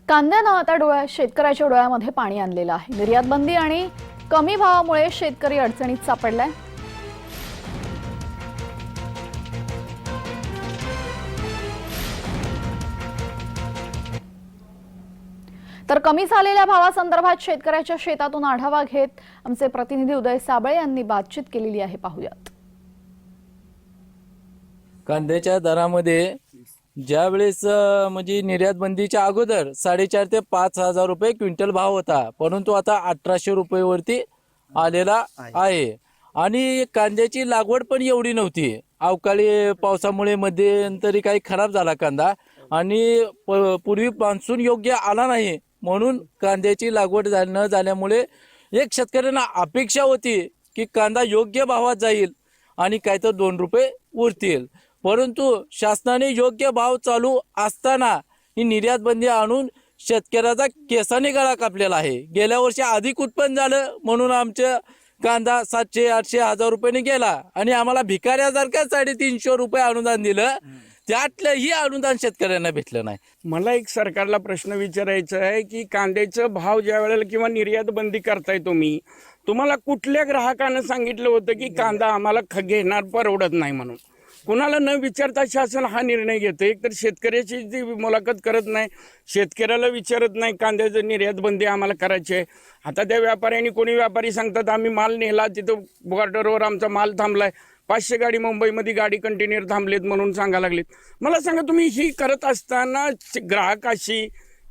कांद्यानं आता शेतकऱ्याच्या डोळ्यामध्ये पाणी आणलेलं आहे। निर्यात बंदी आणि कमी भावामुळे शेतकरी अडचणीत सापडलाय। तर कमी झालेल्या भावासंदर्भात शेतकऱ्याच्या शेतातून आढावा घेत आमचे प्रतिनिधी उदय साबळे यांनी बातचीत केलेली आहे, पाहूयात। कांद्याच्या दरामध्ये ज्यावेळेस म्हणजे निर्यात बंदीच्या अगोदर 4.5 ते 5 हजार रुपये क्विंटल भाव होता, परंतु आता 1800 रुपये वरती आलेला आहे। आणि कांद्याची लागवड पण एवढी नव्हती, अवकाळी पावसामुळे मध्यंतरी काही खराब झाला कांदा आणि पूर्वी मान्सून योग्य आला नाही, म्हणून कांद्याची लागवड न झाल्यामुळे एक शेतकऱ्यांना अपेक्षा होती की कांदा योग्य भावात जाईल आणि काय तर 2 रुपये उरतील, परंतु शासनाने योग्य भाव चालू असताना ही निर्यात बंदी आणून शेतकऱ्याचा केसाने गळा कापलेला आहे। गेल्या वर्षी अधिक उत्पन्न झालं म्हणून आमच्या कांदा 700, 800, 1000 रुपयाने गेला आणि आम्हाला भिकाऱ्यासारखा 350 रुपये अनुदान दिलं, त्यातलंही अनुदान शेतकऱ्यांना भेटलं नाही। मला एक सरकारला प्रश्न विचारायचा आहे की कांद्याचा भाव ज्या वेळेला किंवा निर्यात बंदी करताय तुम्हाला कुठल्या ग्राहकानं सांगितलं होतं की कांदा आम्हाला घेणार परवडत नाही म्हणून? कुणाला न विचारता शासन हा निर्णय घेतं। एक तर शेतकऱ्याची जी मुलाखत करत नाही, शेतकऱ्याला विचारत नाही कांद्याचं निर्यात बंदी आम्हाला करायची आहे। आता त्या व्यापाऱ्यांनी कोणी व्यापारी सांगतात आम्ही माल नेला, तिथं बॉर्डरवर आमचा माल थांबलाय, 500 गाडी मुंबईमध्ये गाडी कंटेनर थांबलेत म्हणून सांगायला लागलेत। मला सांगा, तुम्ही ही करत असताना ग्राहकाशी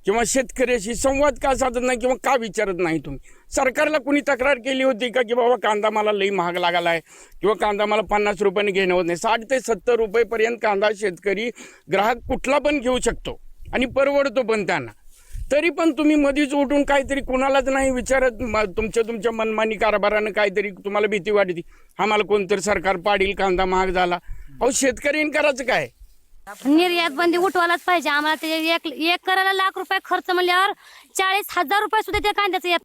किंवा शेतकऱ्याशी संवाद का साधत नाही किंवा का विचारत नाही? तुम्ही सरकारला कुणी तक्रार केली होती का की बाबा कांदा मला लई महाग लागला आहे किंवा कांदा मला 50 रुपयाने घेणं होत नाही? 60 ते 70 रुपयेपर्यंत कांदा शेतकरी ग्राहक कुठला पण घेऊ शकतो आणि परवडतो पण त्यांना, तरी पण तुम्ही मधीच उठून काहीतरी कुणालाच नाही विचारत, तुमच्या मनमानी कारभारानं काहीतरी तुम्हाला भीती वाटते आम्हाला कोणतरी सरकार पाडील, कांदा महाग झाला। अहो शेतकऱ्यांनी करायचं काय? निर्यात बंदी उठवायलाच पाहिजे आम्हाला। ते एक करायला लाख रुपये खर्च म्हणल्यावर 40,000 रुपये सुद्धा त्या कांद्याचं येत